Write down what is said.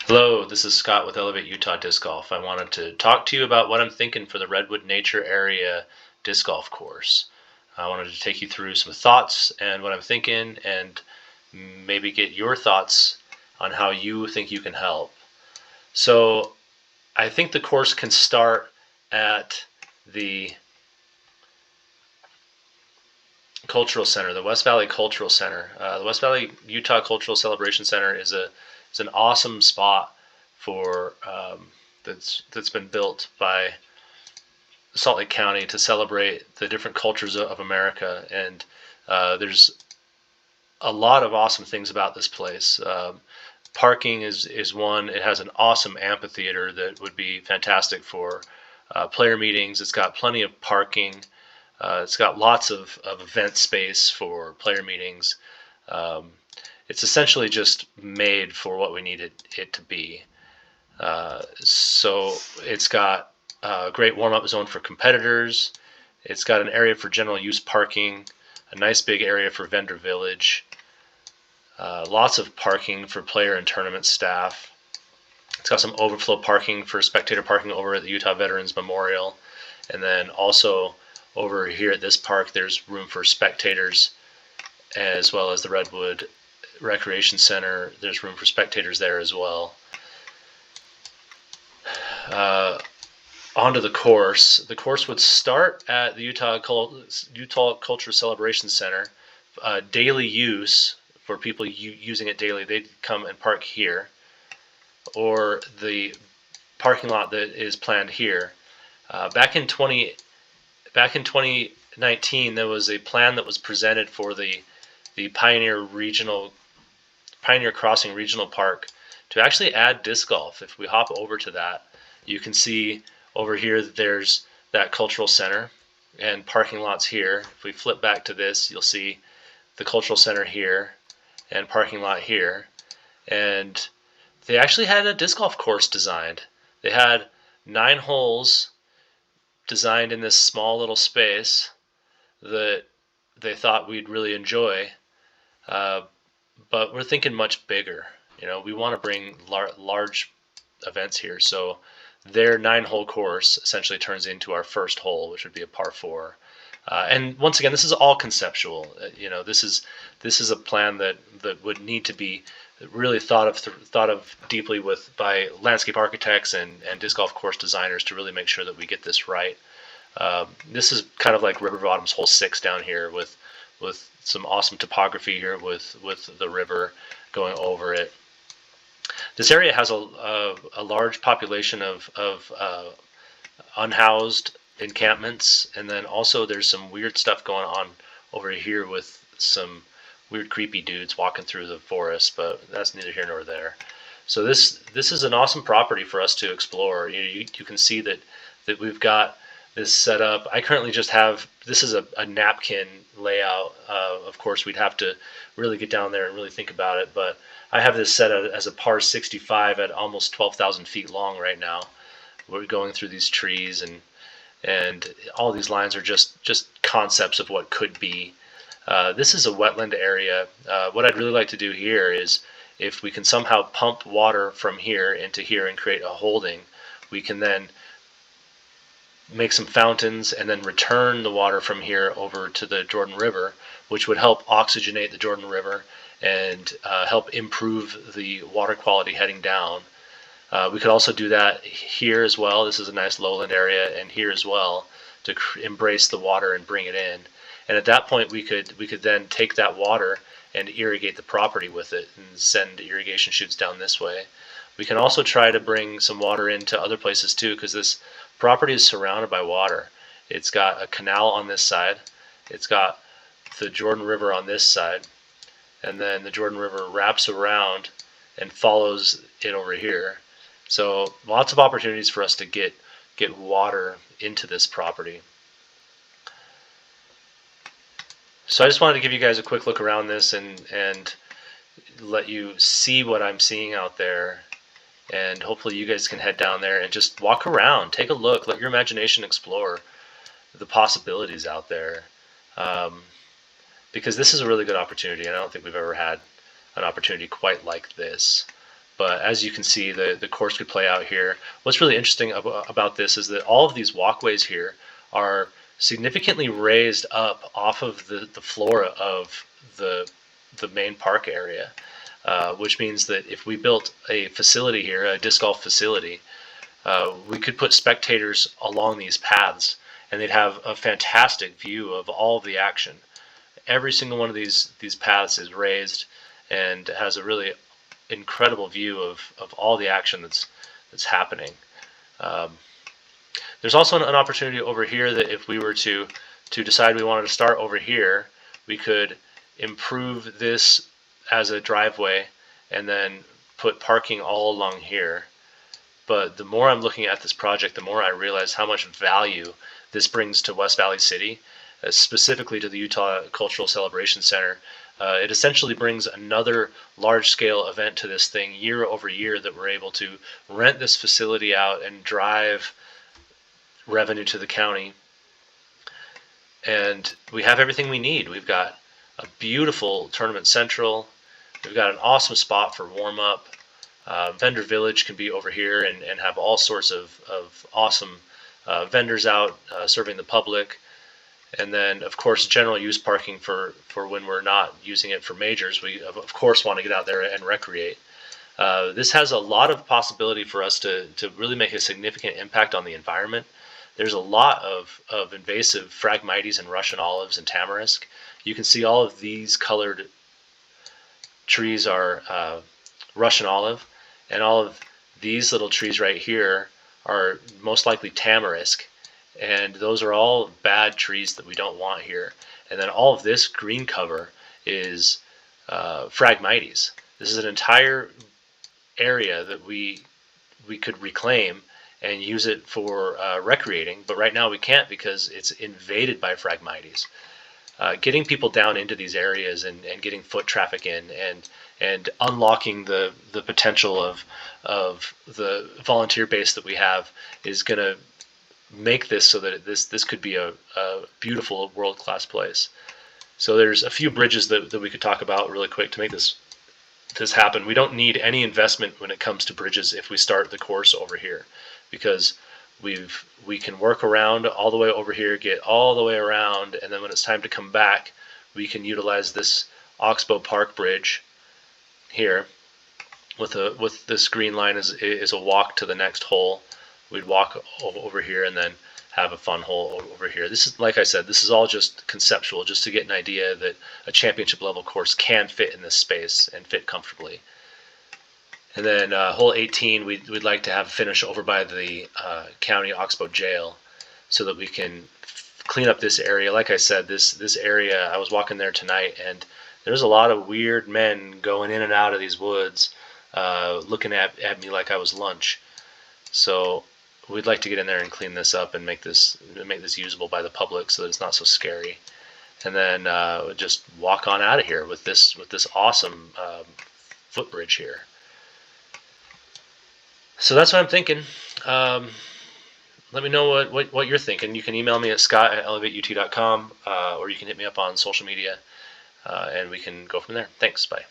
Hello, this is Scott with Elevate Utah Disc Golf. I wanted to talk to you about what I'm thinking for the Redwood Nature Area Disc Golf course. I wanted to take you through some thoughts and what I'm thinking, and maybe get your thoughts on how you think you can help. So, I think the course can start at the Cultural Center, the West Valley Cultural Center. The West Valley Utah Cultural Celebration Center is an awesome spot for that's been built by Salt Lake County to celebrate the different cultures of America, and there's a lot of awesome things about this place. Parking is one. It has an awesome amphitheater that would be fantastic for player meetings. It's got plenty of parking. It's got lots of event space for player meetings. It's essentially just made for what we need it to be. So it's got a great warm-up zone for competitors. It's got an area for general use parking, a nice big area for vendor village, lots of parking for player and tournament staff. It's got some overflow parking for spectator parking over at the Utah Veterans Memorial. And then also over here at this park, there's room for spectators, as well as the Redwood Recreation Center. There's room for spectators there as well. Onto the course. The course would start at the Utah Culture Celebration Center. Daily use for people using it daily, they'd come and park here, or the parking lot that is planned here. Back in 2019, there was a plan that was presented for the Pioneer Crossing Regional Park to actually add disc golf. If we hop over to that, you can see over here that there's that cultural center and parking lots here. If we flip back to this, you'll see the cultural center here and parking lot here. And they actually had a disc golf course designed. They had 9 holes designed in this small little space that they thought we'd really enjoy. But we're thinking much bigger. We want to bring large events here. So their 9-hole course essentially turns into our first hole, which would be a par 4. And once again, this is all conceptual. This is a plan that would need to be really thought of deeply by landscape architects and disc golf course designers to really make sure that we get this right. This is kind of like River Bottoms Hole 6 down here with some awesome topography here with the river going over it. This area has a large population of unhoused encampments, and then also there's some weird stuff going on over here with some weird creepy dudes walking through the forest, but that's neither here nor there. So this is an awesome property for us to explore. You can see that we've got this set up. I currently just have, this is a napkin layout. Of course, we'd have to really get down there and really think about it, but I have this set as a par 65 at almost 12,000 feet long right now. We're going through these trees, and all these lines are just concepts of what could be. This is a wetland area. What I'd really like to do here is, if we can somehow pump water from here into here and create a holding, we can then make some fountains and then return the water from here over to the Jordan River, which would help oxygenate the Jordan River and help improve the water quality heading down. We could also do that here as well. This is a nice lowland area, and here as well, to embrace the water and bring it in. And at that point, we could then take that water and irrigate the property with it and send irrigation chutes down this way. We can also try to bring some water into other places too, because this property is surrounded by water. It's got a canal on this side. It's got the Jordan River on this side, and then the Jordan River wraps around and follows it over here. So lots of opportunities for us to get water into this property. So I just wanted to give you guys a quick look around this and let you see what I'm seeing out there. And hopefully you guys can head down there and just walk around, take a look, let your imagination explore the possibilities out there. Because this is a really good opportunity, and I don't think we've ever had an opportunity quite like this. But as you can see, the course could play out here. What's really interesting about this is that all of these walkways here are significantly raised up off of the floor of the main park area, which means that if we built a facility here, a disc golf facility, we could put spectators along these paths, and they'd have a fantastic view of all of the action. Every single one of these paths is raised and has a really incredible view of all the action that's happening. There's also an opportunity over here that if we were to decide we wanted to start over here, we could improve this as a driveway and then put parking all along here. But the more I'm looking at this project, the more I realize how much value this brings to West Valley City, specifically to the Utah Cultural Celebration Center. It essentially brings another large-scale event to this thing year over year, that we're able to rent this facility out and drive revenue to the county. And we have everything we need. We've got a beautiful tournament central. We've got an awesome spot for warm-up. Vendor Village can be over here and have all sorts of awesome vendors out serving the public. And then, of course, general use parking for when we're not using it for majors. We, of course, want to get out there and recreate. This has a lot of possibility for us to really make a significant impact on the environment. There's a lot of invasive Phragmites and Russian olives and tamarisk. You can see all of these colored trees are Russian olive, and all of these little trees right here are most likely tamarisk. And those are all bad trees that we don't want here. And then all of this green cover is Phragmites. This is an entire area that we could reclaim and use it for recreating, but right now we can't because it's invaded by Phragmites. Getting people down into these areas and getting foot traffic in and unlocking the potential of the volunteer base that we have is going to make this so that this could be a beautiful world-class place. So there's a few bridges that we could talk about really quick to make this happen. We don't need any investment when it comes to bridges if we start the course over here, because we can work around all the way over here, get all the way around, and then when it's time to come back, we can utilize this Oxbow Park Bridge here with this green line is a walk to the next hole. We'd walk over here and then have a fun hole over here. This is, like I said, this is all just conceptual, just to get an idea that a championship level course can fit in this space and fit comfortably. And then hole 18, we'd like to have finish over by the county Oxbow jail, so that we can clean up this area. Like I said, this area, I was walking there tonight, and there's a lot of weird men going in and out of these woods, looking at me like I was lunch. So we'd like to get in there and clean this up and make this usable by the public so that it's not so scary. And then just walk on out of here with this awesome footbridge here. So that's what I'm thinking. Let me know what you're thinking. You can email me at scott@elevateut.com, or you can hit me up on social media, and we can go from there. Thanks. Bye.